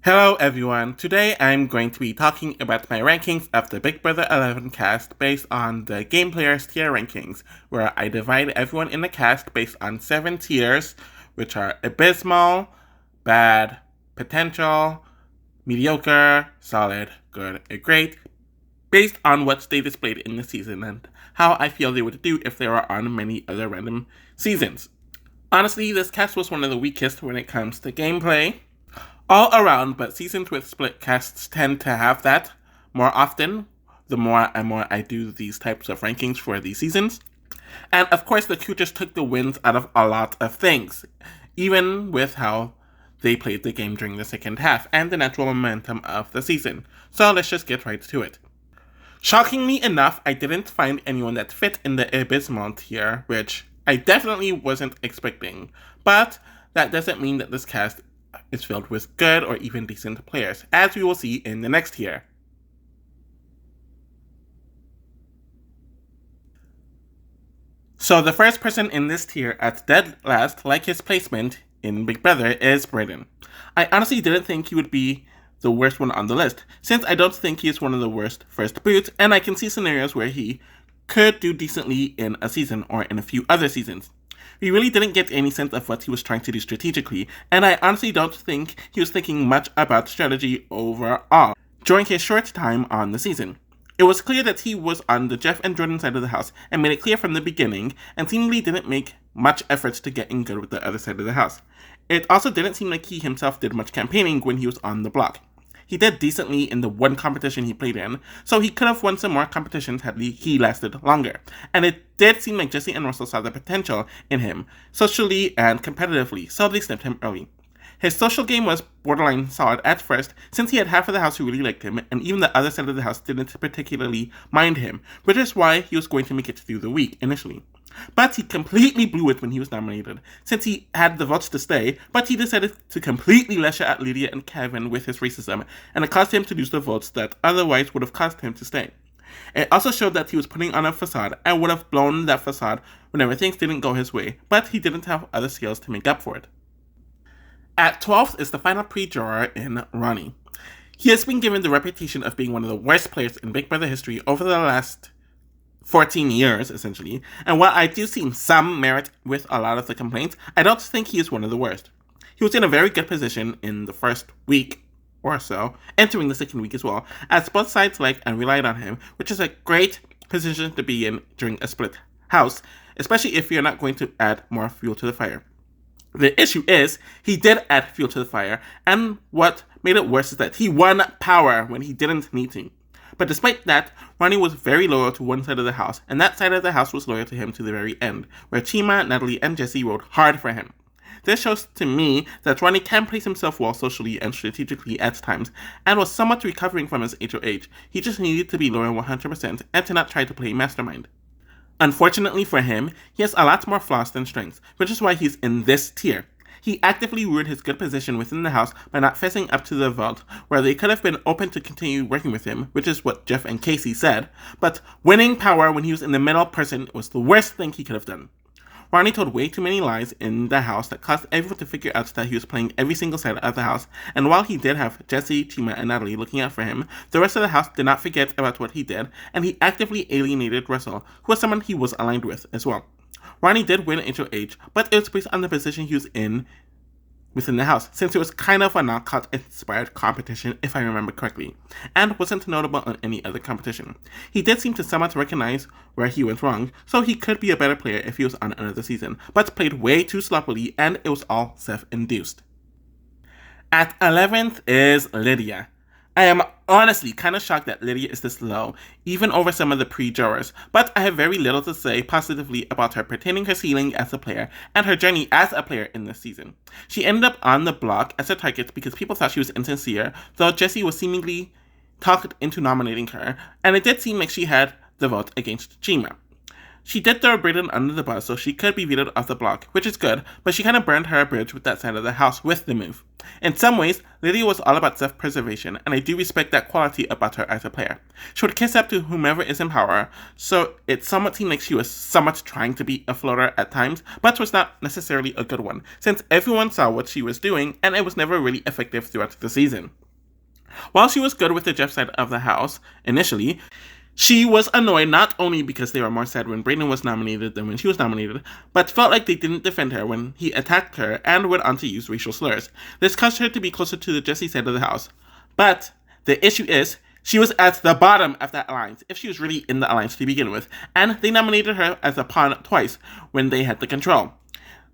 Hello everyone, today I'm going to be talking about my rankings of the Big Brother 11 cast based on the Game Players tier rankings, where I divide everyone in the cast based on 7 tiers, which are abysmal, bad, potential, mediocre, solid, good, and great, based on what they displayed in the season and how I feel they would do if they were on many other random seasons. Honestly, this cast was one of the weakest when it comes to gameplay all around, but seasons with split casts tend to have that more often the more and more I do these types of rankings for these seasons. And of course, the crew just took the wins out of a lot of things, even with how they played the game during the second half and the natural momentum of the season. So let's just get right to it. Shockingly enough, I didn't find anyone that fit in the abysmal tier, which I definitely wasn't expecting. But that doesn't mean that this cast is filled with good or even decent players, as we will see in the next tier. So the first person in this tier at dead last, like his placement in Big Brother, is Brayden. I honestly didn't think he would be the worst one on the list, since I don't think he is one of the worst first boots, and I can see scenarios where he could do decently in a season or in a few other seasons. We really didn't get any sense of what he was trying to do strategically, and I honestly don't think he was thinking much about strategy overall during his short time on the season. It was clear that he was on the Jeff and Jordan side of the house and made it clear from the beginning, and seemingly didn't make much efforts to get in good with the other side of the house. It also didn't seem like he himself did much campaigning when he was on the block. He did decently in the one competition he played in, so he could have won some more competitions had he lasted longer. And it did seem like Jesse and Russell saw the potential in him, socially and competitively, so they snipped him early. His social game was borderline solid at first, since he had half of the house who really liked him, and even the other side of the house didn't particularly mind him, which is why he was going to make it through the week initially. But he completely blew it when he was nominated, since he had the votes to stay, but he decided to completely lash at Lydia and Kevin with his racism, and it caused him to lose the votes that otherwise would have caused him to stay. It also showed that he was putting on a facade and would have blown that facade whenever things didn't go his way, but he didn't have other skills to make up for it. At 12th is the final pre-drawer in Ronnie. He has been given the reputation of being one of the worst players in Big Brother history over the last 14 years, essentially, and while I do see some merit with a lot of the complaints, I don't think he is one of the worst. He was in a very good position in the first week or so, entering the second week as well, as both sides liked and relied on him, which is a great position to be in during a split house, especially if you're not going to add more fuel to the fire. The issue is, he did add fuel to the fire, and what made it worse is that he won power when he didn't need to. But despite that, Ronnie was very loyal to one side of the house, and that side of the house was loyal to him to the very end, where Chima, Natalie, and Jesse rode hard for him. This shows to me that Ronnie can place himself well socially and strategically at times, and was somewhat recovering from his HOH. He just needed to be loyal 100% and to not try to play mastermind. Unfortunately for him, he has a lot more flaws than strengths, which is why he's in this tier. He actively ruined his good position within the house by not fessing up to the vote, where they could have been open to continue working with him, which is what Jeff and Casey said, but winning power when he was in the middle person was the worst thing he could have done. Ronnie told way too many lies in the house that caused everyone to figure out that he was playing every single side of the house, and while he did have Jesse, Chima, and Natalie looking out for him, the rest of the house did not forget about what he did, and he actively alienated Russell, who was someone he was aligned with as well. Ronnie did win HOH, but it was based on the position he was in within the house, since it was kind of a knockout-inspired competition, if I remember correctly, and wasn't notable on any other competition. He did seem to somewhat recognize where he went wrong, so he could be a better player if he was on another season, but played way too sloppily, and it was all self-induced. At 11th is Lydia. I am honestly kind of shocked that Lydia is this low, even over some of the pre-jurors, but I have very little to say positively about her pertaining her ceiling as a player and her journey as a player in this season. She ended up on the block as a target because people thought she was insincere, though Jesse was seemingly talked into nominating her, and it did seem like she had the vote against Chima. She did throw Brayden under the bus so she could be vetoed off the block, which is good, but she kind of burned her bridge with that side of the house with the move. In some ways, Lydia was all about self-preservation, and I do respect that quality about her as a player. She would kiss up to whomever is in power, so it somewhat seemed like she was somewhat trying to be a floater at times, but was not necessarily a good one, since everyone saw what she was doing, and it was never really effective throughout the season. While she was good with the Jeff side of the house, initially, she was annoyed not only because they were more sad when Brayden was nominated than when she was nominated, but felt like they didn't defend her when he attacked her and went on to use racial slurs. This caused her to be closer to the Jesse side of the house. But the issue is, she was at the bottom of that alliance, if she was really in the alliance to begin with, and they nominated her as a pawn twice when they had the control.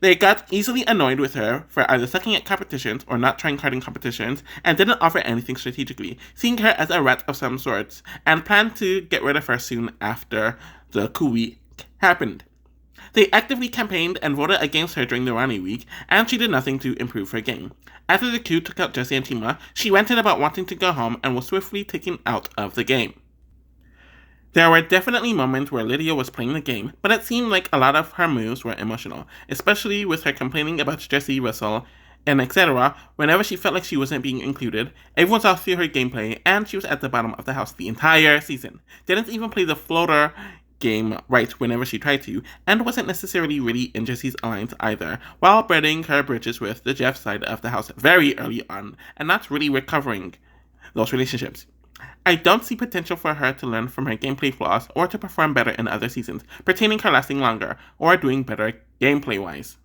They got easily annoyed with her for either sucking at competitions or not trying hard in competitions, and didn't offer anything strategically, seeing her as a rat of some sorts, and planned to get rid of her soon after the coup week happened. They actively campaigned and voted against her during the Ronnie week, and she did nothing to improve her game. After the coup took out Jesse and Tima, she ranted about wanting to go home and was swiftly taken out of the game. There were definitely moments where Lydia was playing the game, but it seemed like a lot of her moves were emotional, especially with her complaining about Jesse, Russell, and etc. Whenever she felt like she wasn't being included. Everyone saw through her gameplay, and she was at the bottom of the house the entire season. Didn't even play the floater game right whenever she tried to, and wasn't necessarily really in Jesse's alliance either, while burning her bridges with the Jeff side of the house very early on, and not really recovering those relationships. I don't see potential for her to learn from her gameplay flaws or to perform better in other seasons, pertaining her lasting longer or doing better gameplay-wise.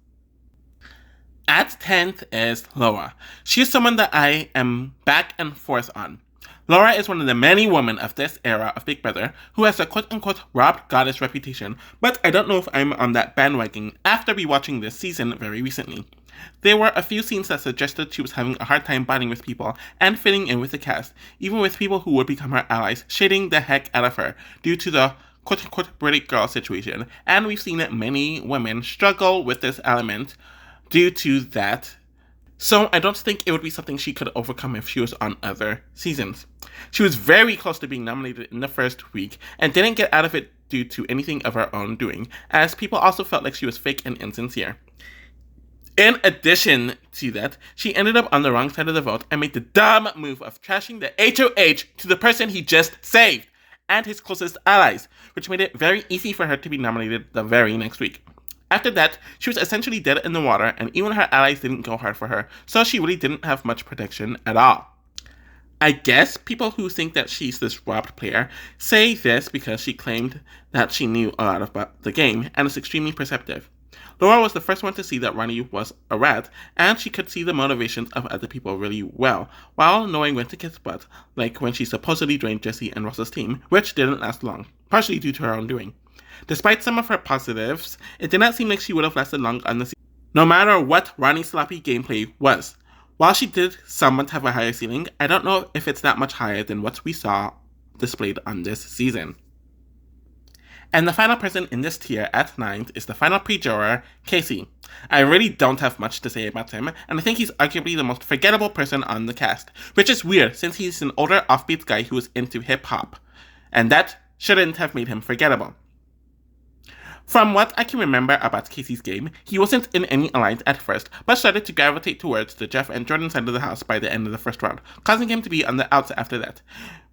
At 10th is Laura. She is someone that I am back and forth on. Laura is one of the many women of this era of Big Brother who has a quote-unquote robbed goddess reputation, but I don't know if I'm on that bandwagon after rewatching this season very recently. There were a few scenes that suggested she was having a hard time bonding with people and fitting in with the cast, even with people who would become her allies, shading the heck out of her due to the quote-unquote pretty girl situation, and we've seen many women struggle with this element due to that. So I don't think it would be something she could overcome if she was on other seasons. She was very close to being nominated in the first week and didn't get out of it due to anything of her own doing, as people also felt like she was fake and insincere. In addition to that, she ended up on the wrong side of the vote and made the dumb move of trashing the HOH to the person he just saved and his closest allies, which made it very easy for her to be nominated the very next week. After that, she was essentially dead in the water, and even her allies didn't go hard for her, so she really didn't have much protection at all. I guess people who think that she's this robbed player say this because she claimed that she knew a lot about the game and is extremely perceptive. Laura was the first one to see that Ronnie was a rat, and she could see the motivations of other people really well, while knowing when to kiss butt, like when she supposedly drained Jesse and Russell's team, which didn't last long, partially due to her own doing. Despite some of her positives, it did not seem like she would have lasted long on the season, no matter what Ronnie's sloppy gameplay was. While she did somewhat have a higher ceiling, I don't know if it's that much higher than what we saw displayed on this season. And the final person in this tier at 9th is the final pre-juror, Casey. I really don't have much to say about him, and I think he's arguably the most forgettable person on the cast, which is weird since he's an older offbeat guy who was into hip-hop, and that shouldn't have made him forgettable. From what I can remember about Casey's game, he wasn't in any alliance at first, but started to gravitate towards the Jeff and Jordan side of the house by the end of the first round, causing him to be on the outs after that.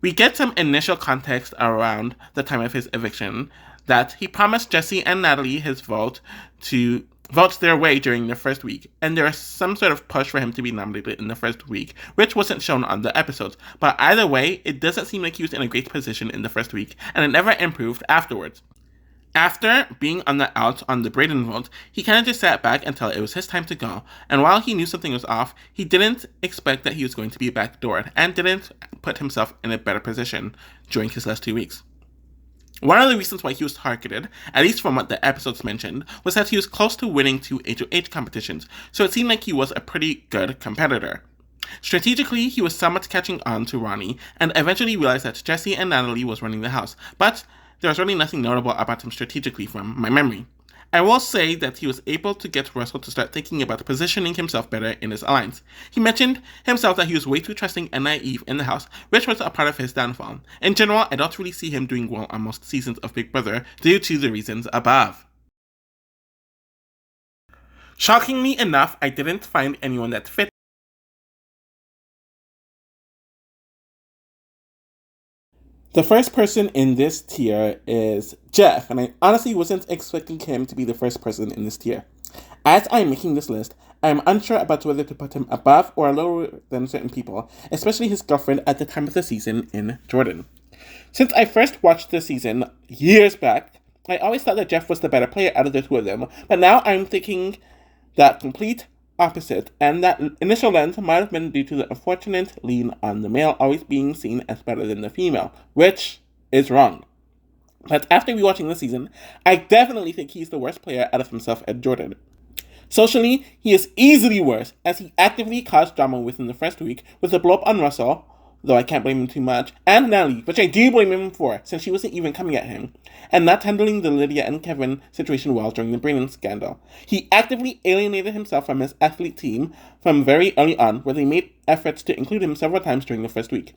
We get some initial context around the time of his eviction, that he promised Jesse and Natalie his vote to vote their way during the first week, and there was some sort of push for him to be nominated in the first week, which wasn't shown on the episodes, but either way, it doesn't seem like he was in a great position in the first week, and it never improved afterwards. After being on the outs on the Brayden vote, he kind of just sat back until it was his time to go, and while he knew something was off, he didn't expect that he was going to be backdoored, and didn't put himself in a better position during his last 2 weeks. One of the reasons why he was targeted, at least from what the episodes mentioned, was that he was close to winning 2 HOH competitions, so it seemed like he was a pretty good competitor. Strategically, he was somewhat catching on to Ronnie, and eventually realized that Jesse and Natalie was running the house, but there was really nothing notable about him strategically from my memory. I will say that he was able to get Russell to start thinking about positioning himself better in his alliance. He mentioned himself that he was way too trusting and naive in the house, which was a part of his downfall. In general, I don't really see him doing well on most seasons of Big Brother due to the reasons above. Shockingly enough, I didn't find anyone that fit. The first person in this tier is Jeff, and I honestly wasn't expecting him to be the first person in this tier. As I'm making this list, I am unsure about whether to put him above or lower than certain people, especially his girlfriend at the time of the season in Jordan. Since I first watched the season years back, I always thought that Jeff was the better player out of the two of them, but now I'm thinking that complete opposite, and that initial lens might have been due to the unfortunate lean on the male always being seen as better than the female, which is wrong. But after rewatching this season, I definitely think he's the worst player out of himself and Jordan. Socially, he is easily worse, as he actively caused drama within the first week with the blow up on Russell, though I can't blame him too much, and Natalie, which I do blame him for, since she wasn't even coming at him, and not handling the Lydia and Kevin situation well during the Brandon scandal. He actively alienated himself from his athlete team from very early on, where they made efforts to include him several times during the first week.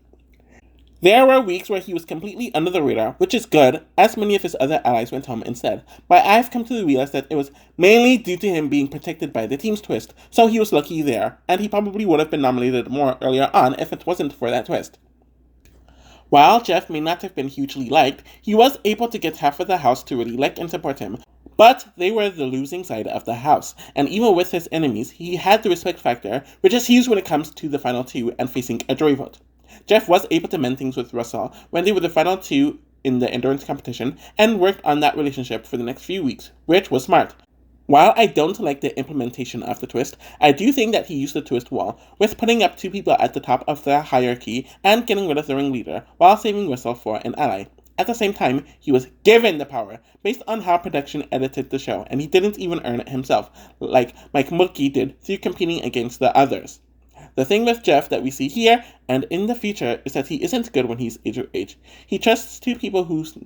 There were weeks where he was completely under the radar, which is good, as many of his other allies went home instead. But I've come to realize that it was mainly due to him being protected by the team's twist, so he was lucky there, and he probably would have been nominated more earlier on if it wasn't for that twist. While Jeff may not have been hugely liked, he was able to get half of the house to really like and support him, but they were the losing side of the house, and even with his enemies, he had the respect factor, which is huge when it comes to the final two and facing a jury vote. Jeff was able to mend things with Russell when they were the final two in the endurance competition and worked on that relationship for the next few weeks, which was smart. While I don't like the implementation of the twist, I do think that he used the twist well, with putting up two people at the top of the hierarchy and getting rid of the ringleader, while saving Russell for an ally. At the same time, he was given the power, based on how production edited the show, and he didn't even earn it himself, like Mike Mulkey did through competing against the others. The thing with Jeff that we see here and in the future is that he isn't good when he's age or age. He trusts two people who's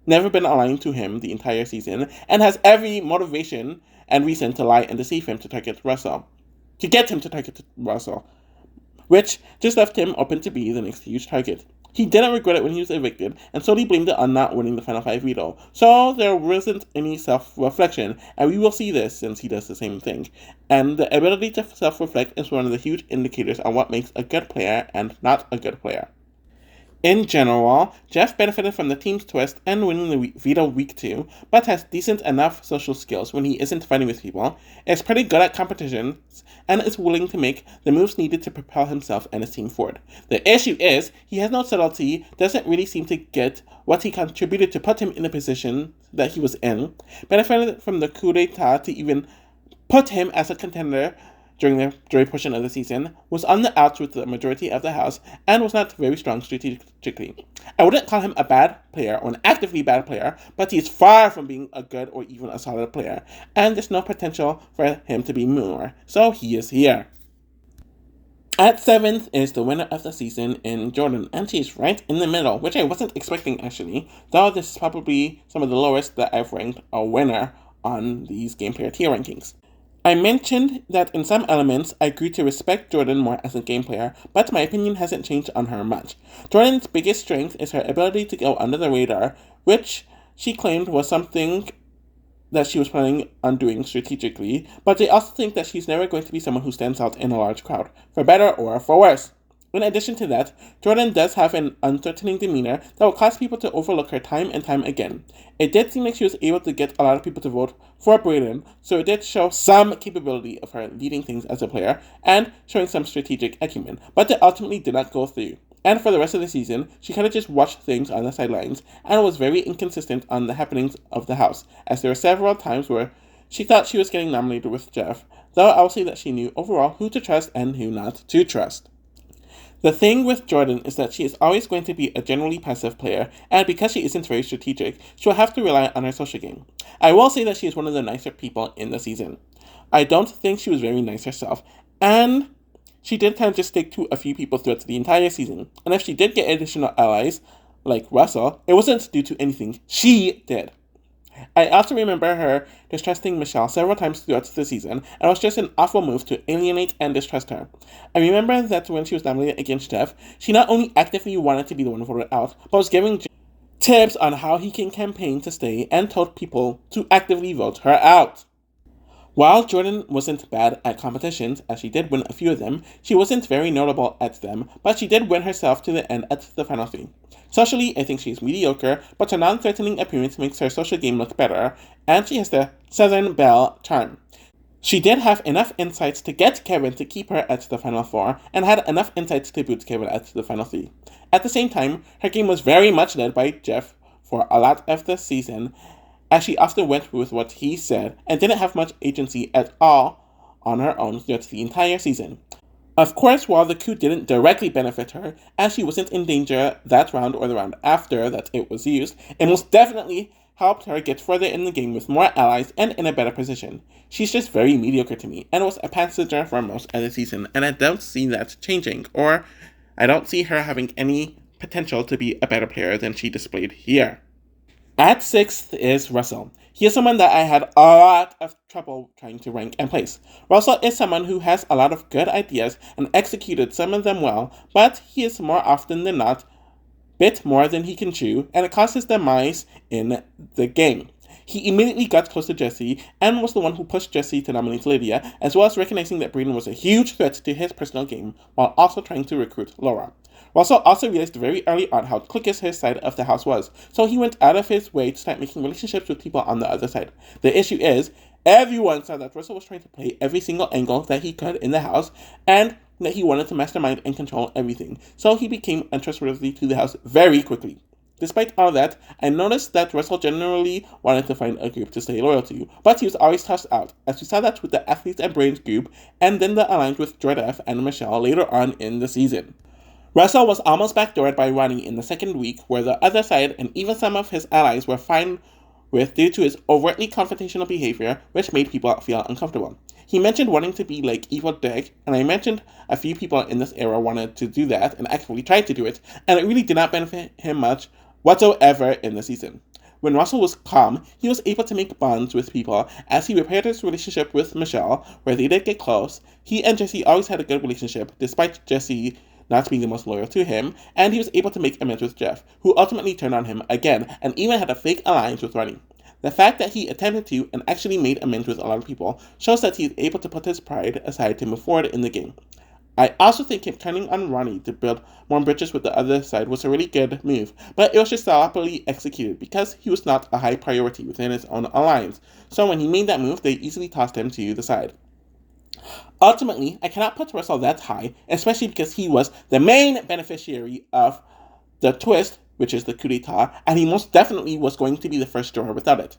never been aligned to him the entire season and has every motivation and reason to lie and deceive him to target Russell. To get him to target Russell, which just left him open to be the next huge target. He didn't regret it when he was evicted, and solely blamed it on not winning the Final 5 veto. So there wasn't any self-reflection, and we will see this since he does the same thing. And the ability to self-reflect is one of the huge indicators on what makes a good player and not a good player. In general, Jeff benefited from the team's twist and winning the veto week 2, but has decent enough social skills when he isn't fighting with people, is pretty good at competitions, and is willing to make the moves needed to propel himself and his team forward. The issue is, he has no subtlety, doesn't really seem to get what he contributed to put him in the position that he was in, benefited from the coup d'etat to even put him as a contender during the jury portion of the season, was on the outs with the majority of the house, and was not very strong strategically. I wouldn't call him a bad player or an actively bad player, but he is far from being a good or even a solid player, and there's no potential for him to be more, so he is here. At 7th is the winner of the season in Jordan, and she's right in the middle, which I wasn't expecting actually, though this is probably some of the lowest that I've ranked a winner on these game player tier rankings. I mentioned that in some elements I grew to respect Jordan more as a game player, but my opinion hasn't changed on her much. Jordan's biggest strength is her ability to go under the radar, which she claimed was something that she was planning on doing strategically, but I also think that she's never going to be someone who stands out in a large crowd, for better or for worse. In addition to that, Jordan does have an unthreatening demeanor that will cause people to overlook her time and time again. It did seem like she was able to get a lot of people to vote for Brayden, so it did show some capability of her leading things as a player and showing some strategic acumen, but it ultimately did not go through. And for the rest of the season, she kind of just watched things on the sidelines and was very inconsistent on the happenings of the house, as there were several times where she thought she was getting nominated with Jeff, though I will say that she knew overall who to trust and who not to trust. The thing with Jordan is that she is always going to be a generally passive player, and because she isn't very strategic, she will have to rely on her social game. I will say that she is one of the nicer people in the season. I don't think she was very nice herself, and she did kind of just stick to a few people throughout the entire season. And if she did get additional allies, like Russell, it wasn't due to anything she did. I also remember her distrusting Michelle several times throughout the season, and it was just an awful move to alienate and distrust her. I remember that when she was nominated against Jeff, she not only actively wanted to be the one voted out, but was giving Jeff tips on how he can campaign to stay and told people to actively vote her out. While Jordan wasn't bad at competitions, as she did win a few of them, she wasn't very notable at them, but she did win herself to the end at the final three. Socially, I think she's mediocre, but her non-threatening appearance makes her social game look better, and she has the Southern Belle charm. She did have enough insights to get Kevin to keep her at the final four, and had enough insights to boot Kevin at the final three. At the same time, her game was very much led by Jeff for a lot of the season, as she often went with what he said and didn't have much agency at all on her own throughout the entire season. Of course, while the coup didn't directly benefit her, as she wasn't in danger that round or the round after that it was used, it most definitely helped her get further in the game with more allies and in a better position. She's just very mediocre to me, and was a passenger for most of the season, and I don't see that changing, or I don't see her having any potential to be a better player than she displayed here. At 6th is Russell. He is someone that I had a lot of trouble trying to rank and place. Russell is someone who has a lot of good ideas and executed some of them well, but he is more often than not bit more than he can chew, and it caused his demise in the game. He immediately got close to Jesse and was the one who pushed Jesse to nominate Lydia, as well as recognizing that Brayden was a huge threat to his personal game while also trying to recruit Laura. Russell also realized very early on how cliquish his side of the house was, so he went out of his way to start making relationships with people on the other side. The issue is, everyone saw that Russell was trying to play every single angle that he could in the house, and that he wanted to mastermind and control everything, so he became untrustworthy to the house very quickly. Despite all that, I noticed that Russell generally wanted to find a group to stay loyal to, but he was always tossed out, as we saw that with the Athletes and Brains group, and then the alliance with Jordan and Michelle later on in the season. Russell was almost backdoored by Ronnie in the second week, where the other side and even some of his allies were fine with due to his overtly confrontational behavior, which made people feel uncomfortable. He mentioned wanting to be like Evil Dick, and I mentioned a few people in this era wanted to do that and actually tried to do it, and it really did not benefit him much whatsoever in the season. When Russell was calm, he was able to make bonds with people as he repaired his relationship with Michelle, where they did get close. He and Jesse always had a good relationship, despite Jesse not being the most loyal to him, and he was able to make amends with Jeff, who ultimately turned on him again, and even had a fake alliance with Ronnie. The fact that he attempted to and actually made amends with a lot of people shows that he is able to put his pride aside to move forward in the game. I also think him turning on Ronnie to build more bridges with the other side was a really good move, but it was just sloppily executed because he was not a high priority within his own alliance, so when he made that move, they easily tossed him to the side. Ultimately, I cannot put Russell that high, especially because he was the main beneficiary of the twist, which is the coup d'etat, and he most definitely was going to be the first drawer without it.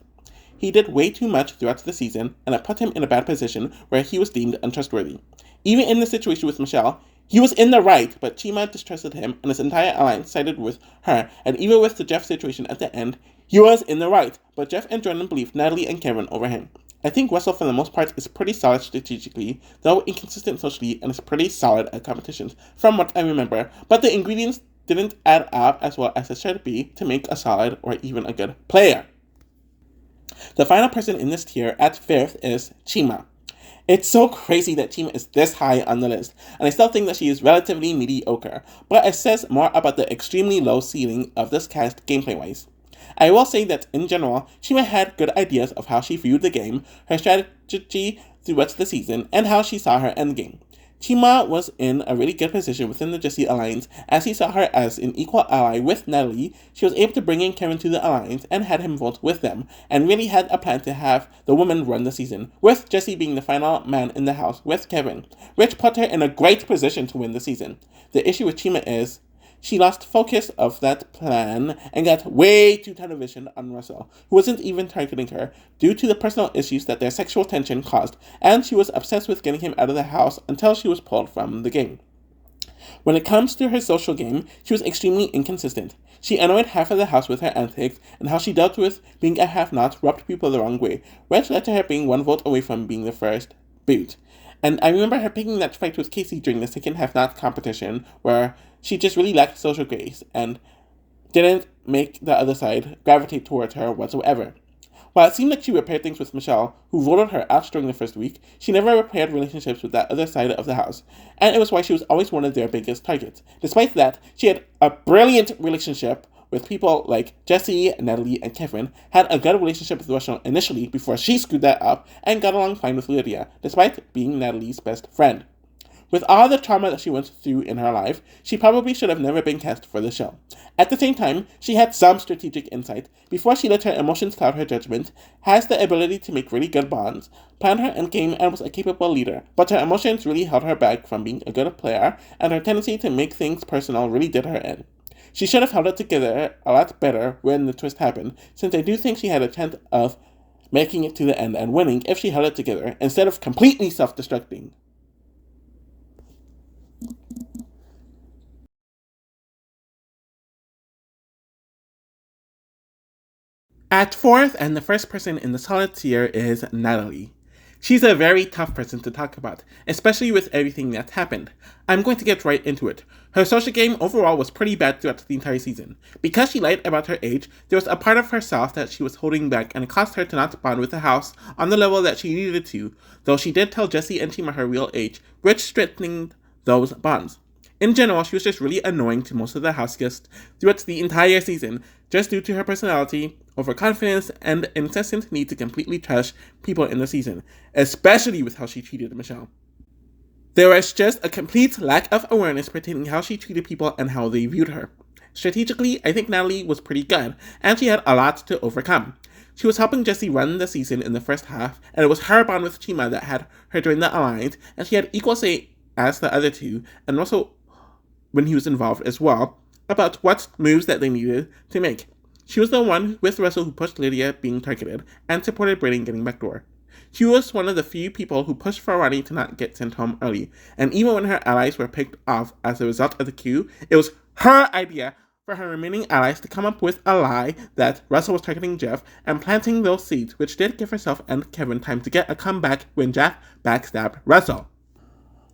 He did way too much throughout the season, and it put him in a bad position where he was deemed untrustworthy. Even in the situation with Michelle, he was in the right, but Chima distrusted him, and his entire alliance sided with her, and even with the Jeff situation at the end, he was in the right, but Jeff and Jordan believed Natalie and Kevin over him. I think Russell, for the most part, is pretty solid strategically, though inconsistent socially, and is pretty solid at competitions, from what I remember, but the ingredients didn't add up as well as it should be to make a solid or even a good player. The final person in this tier at 5th is Chima. It's so crazy that Chima is this high on the list, and I still think that she is relatively mediocre, but it says more about the extremely low ceiling of this cast gameplay-wise. I will say that, in general, Chima had good ideas of how she viewed the game, her strategy throughout the season, and how she saw her endgame. Chima was in a really good position within the Jesse Alliance, as he saw her as an equal ally with Natalie. She was able to bring in Kevin to the Alliance and had him vote with them, and really had a plan to have the woman run the season, with Jesse being the final man in the house with Kevin, which put her in a great position to win the season. The issue with Chima is, she lost focus of that plan and got way too tunnel vision on Russell, who wasn't even targeting her, due to the personal issues that their sexual tension caused, and she was obsessed with getting him out of the house until she was pulled from the game. When it comes to her social game, she was extremely inconsistent. She annoyed half of the house with her antics, and how she dealt with being a have-not rubbed people the wrong way, which led to her being one vote away from being the first boot. And I remember her picking that fight with Casey during the second have-not competition, where she just really lacked social grace and didn't make the other side gravitate towards her whatsoever. While it seemed like she repaired things with Michelle, who voted her out during the first week, she never repaired relationships with that other side of the house, and it was why she was always one of their biggest targets. Despite that, she had a brilliant relationship with people like Jesse, Natalie, and Kevin, had a good relationship with Russell initially before she screwed that up, and got along fine with Lydia, despite being Natalie's best friend. With all the trauma that she went through in her life, she probably should have never been cast for the show. At the same time, she had some strategic insight. Before she let her emotions cloud her judgment, has the ability to make really good bonds, planned her endgame, and was a capable leader. But her emotions really held her back from being a good player, and her tendency to make things personal really did her in. She should have held it together a lot better when the twist happened, since I do think she had a chance of making it to the end and winning if she held it together, instead of completely self-destructing. At fourth, and the first person in the solid tier, is Natalie. She's a very tough person to talk about, especially with everything that's happened. I'm going to get right into it. Her social game overall was pretty bad throughout the entire season. Because she lied about her age, there was a part of herself that she was holding back, and it caused her to not bond with the house on the level that she needed to, though she did tell Jesse and Chima her real age, which strengthened those bonds. In general, she was just really annoying to most of the house guests throughout the entire season, just due to her personality, overconfidence, and incessant need to completely trash people in the season, especially with how she treated Michelle. There was just a complete lack of awareness pertaining how she treated people and how they viewed her. Strategically, I think Natalie was pretty good, and she had a lot to overcome. She was helping Jesse run the season in the first half, and it was her bond with Chima that had her join the alliance, and she had equal say as the other two, and also when he was involved as well, about what moves that they needed to make. She was the one with Russell who pushed Lydia being targeted, and supported Brayden getting backdoor. She was one of the few people who pushed for Ronnie to not get sent home early, and even when her allies were picked off as a result of the coup, it was her idea for her remaining allies to come up with a lie that Russell was targeting Jeff and planting those seeds, which did give herself and Kevin time to get a comeback when Jeff backstabbed Russell.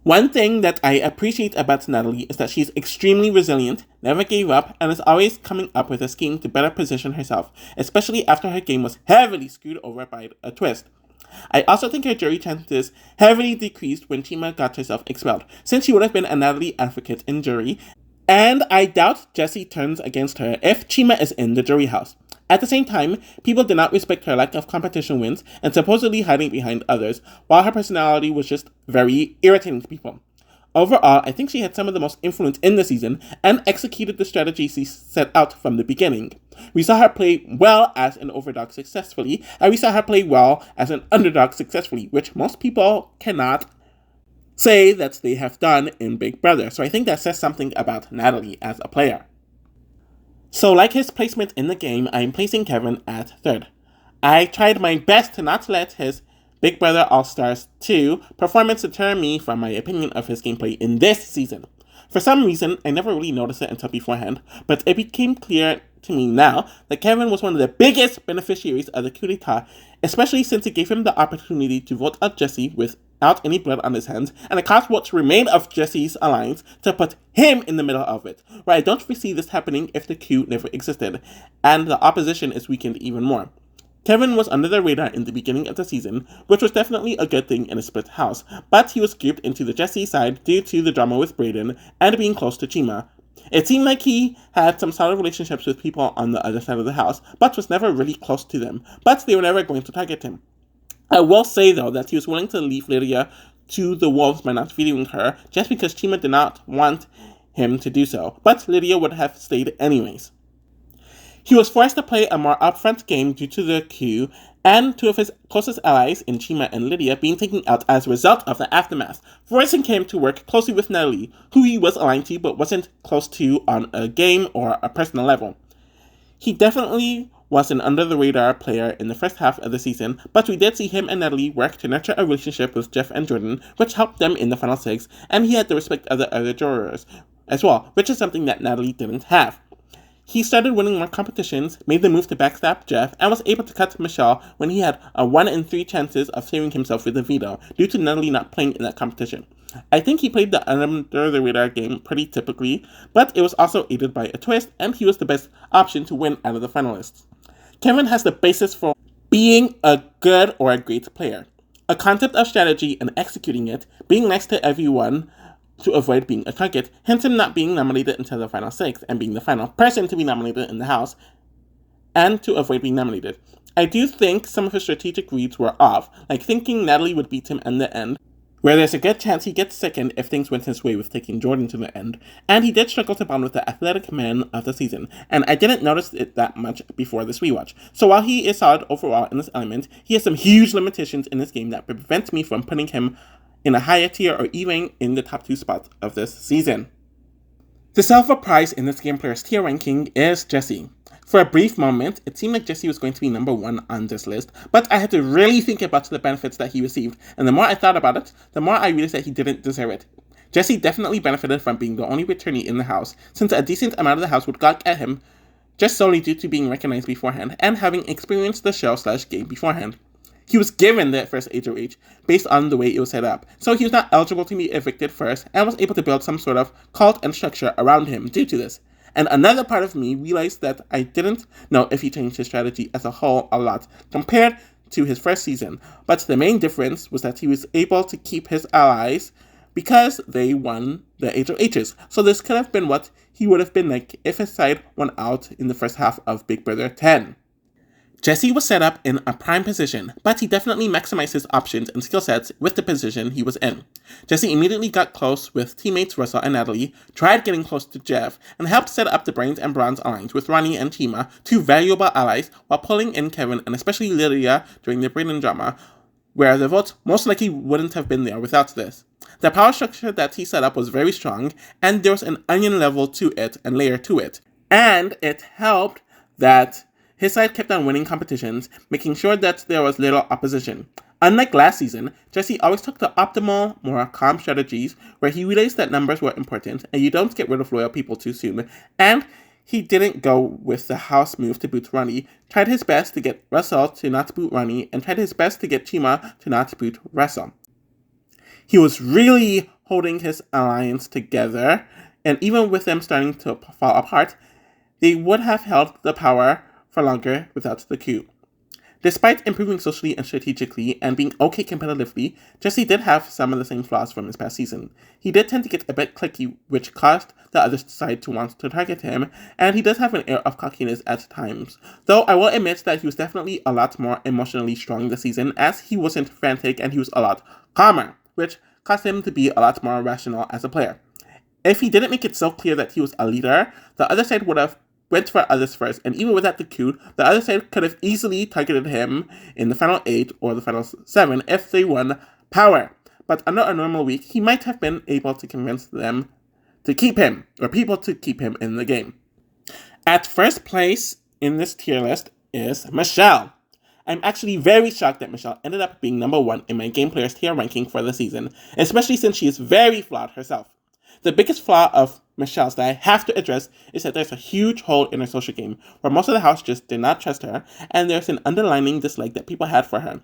One thing that I appreciate about Natalie is that she's extremely resilient, never gave up, and is always coming up with a scheme to better position herself, especially after her game was heavily screwed over by a twist. I also think her jury chances heavily decreased when Chima got herself expelled, since she would have been a Natalie advocate in jury, and I doubt Jesse turns against her if Chima is in the jury house. At the same time, people did not respect her lack of competition wins and supposedly hiding behind others, while her personality was just very irritating to people. Overall, I think she had some of the most influence in the season and executed the strategy she set out from the beginning. We saw her play well as an overdog successfully, and we saw her play well as an underdog successfully, which most people cannot say that they have done in Big Brother. So I think that says something about Natalie as a player. So like his placement in the game, I'm placing Kevin at third. I tried my best to not let his Big Brother All-Stars 2 performance deter me from my opinion of his gameplay in this season. For some reason, I never really noticed it until beforehand, but it became clear to me now that Kevin was one of the biggest beneficiaries of the coup d'etat, especially since it gave him the opportunity to vote out Jesse without any blood on his hands, and it caused what remained of Jesse's alliance to put him in the middle of it, where I don't foresee this happening if the coup never existed, and the opposition is weakened even more. Kevin was under the radar in the beginning of the season, which was definitely a good thing in a split house, but he was grouped into the Jesse side due to the drama with Brayden and being close to Chima. It seemed like he had some solid relationships with people on the other side of the house, but was never really close to them, but they were never going to target him. I will say, though, that he was willing to leave Lydia to the wolves by not feeding her, just because Chima did not want him to do so, but Lydia would have stayed anyways. He was forced to play a more upfront game due to the coup, and two of his closest allies in Chima and Lydia being taken out as a result of the aftermath, forcing him to work closely with Natalie, who he was aligned to but wasn't close to on a game or a personal level. He definitely was an under-the-radar player in the first half of the season, but we did see him and Natalie work to nurture a relationship with Jeff and Jordan, which helped them in the final six, and he had the respect of the other jurors as well, which is something that Natalie didn't have. He started winning more competitions, made the move to backstab Jeff, and was able to cut Michelle when he had a 1 in 3 chances of saving himself with a veto, due to Natalie not playing in that competition. I think he played the under-the-radar game pretty typically, but it was also aided by a twist, and he was the best option to win out of the finalists. Kevin has the basis for Being a good or a great player. A concept of strategy and executing it, being nice to everyone to avoid being a target, hence him not being nominated until the final six and being the final person to be nominated in the House, and to avoid being nominated. I do think some of his strategic reads were off, like thinking Natalie would beat him in the end, where there's a good chance he gets second if things went his way with taking Jordan to the end, and he did struggle to bond with the athletic man of the season, and I didn't notice it that much before this rewatch. So while he is solid overall in this element, he has some huge limitations in this game that prevent me from putting him in a higher tier or even in the top 2 spots of this season. The silver prize in this game player's tier ranking is Jesse. For a brief moment, it seemed like Jesse was going to be number 1 on this list, but I had to really think about the benefits that he received, and the more I thought about it, the more I realized that he didn't deserve it. Jesse definitely benefited from being the only returnee in the House, since a decent amount of the House would gawk at him just solely due to being recognized beforehand and having experienced the show/game beforehand. He was given that first HOH based on the way it was set up, so he was not eligible to be evicted first and was able to build some sort of cult and structure around him due to this. And another part of me realized that I didn't know if he changed his strategy as a whole a lot compared to his first season, but the main difference was that he was able to keep his allies because they won the HOHs. So this could have been what he would have been like if his side won out in the first half of Big Brother 10. Jesse was set up in a prime position, but he definitely maximized his options and skill sets with the position he was in. Jesse immediately got close with teammates Russell and Natalie, tried getting close to Jeff, and helped set up the Brains and Bronze alliance with Ronnie and Chima, 2 valuable allies, while pulling in Kevin and especially Lydia during the Brayden drama, where the votes most likely wouldn't have been there without this. The power structure that he set up was very strong, and there was an onion level to it and layer to it. And it helped that his side kept on winning competitions, making sure that there was little opposition. Unlike last season, Jesse always took the optimal, more calm strategies where he realized that numbers were important and you don't get rid of loyal people too soon, and he didn't go with the house move to boot Ronnie, tried his best to get Russell to not boot Ronnie, and tried his best to get Chima to not boot Russell. He was really holding his alliance together, and even with them starting to fall apart, they would have held the power for longer without the coup. Despite improving socially and strategically and being okay competitively, Jesse did have some of the same flaws from his past season. He did tend to get a bit cliquey, which caused the other side to want to target him, and he does have an air of cockiness at times. Though I will admit that he was definitely a lot more emotionally strong this season, as he wasn't frantic and he was a lot calmer, which caused him to be a lot more rational as a player. If he didn't make it so clear that he was a leader, the other side would have went for others first, and even without the coup, the other side could have easily targeted him in the final 8 or the final 7 if they won power. But under a normal week, he might have been able to convince them to keep him, or people to keep him in the game. At first place in this tier list is Michelle. I'm actually very shocked that Michelle ended up being number 1 in my game players tier ranking for the season, especially since she is very flawed herself. The biggest flaw of Michelle's that I have to address is that there's a huge hole in her social game, where most of the house just did not trust her, and there's an underlying dislike that people had for her,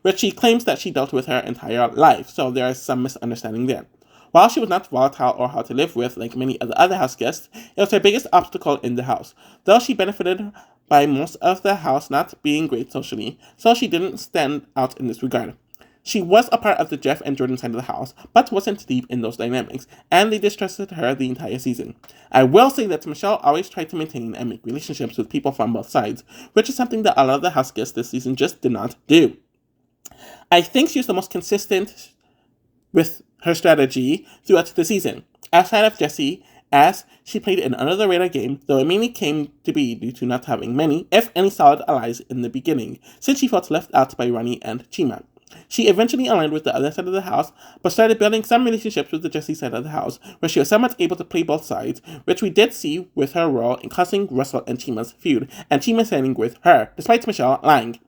which she claims that she dealt with her entire life, so there is some misunderstanding there. While she was not volatile or hard to live with like many of the other house guests, it was her biggest obstacle in the house, though she benefited by most of the house not being great socially, so she didn't stand out in this regard. She was a part of the Jeff and Jordan side of the house, but wasn't deep in those dynamics, and they distrusted her the entire season. I will say that Michelle always tried to maintain and make relationships with people from both sides, which is something that a lot of the house guests this season just did not do. I think she was the most consistent with her strategy throughout the season, outside of Jesse, as she played an under-the-radar game, though it mainly came to be due to not having many, if any, solid allies in the beginning, since she felt left out by Ronnie and Chima. She eventually aligned with the other side of the house, but started building some relationships with the Jesse side of the house, where she was somewhat able to play both sides, which we did see with her role in causing Russell and Chima's feud, and Chima siding with her, despite Michelle lying.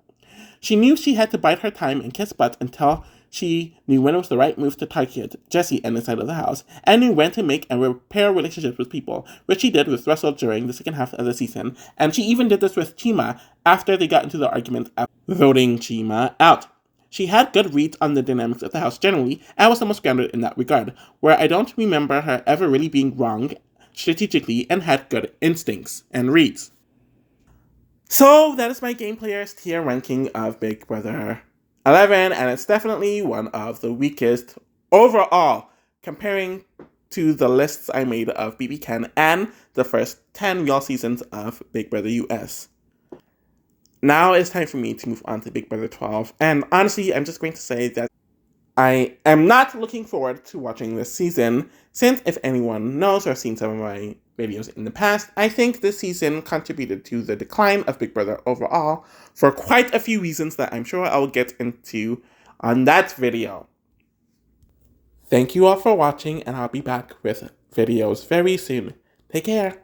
She knew she had to bide her time and kiss butt until she knew when it was the right move to target Jesse and the side of the house, and knew when to make and repair relationships with people, which she did with Russell during the second half of the season, and she even did this with Chima after they got into the argument of voting Chima out. She had good reads on the dynamics of the house generally, and was almost grounded in that regard, where I don't remember her ever really being wrong strategically and had good instincts and reads. So that is my Game Players tier ranking of Big Brother 11, and it's definitely one of the weakest overall, comparing to the lists I made of BB10 and the first 10 real seasons of Big Brother US. Now it's time for me to move on to Big Brother 12, and honestly, I'm just going to say that I am not looking forward to watching this season, since if anyone knows or has seen some of my videos in the past, I think this season contributed to the decline of Big Brother overall for quite a few reasons that I'm sure I will get into on that video. Thank you all for watching, and I'll be back with videos very soon. Take care!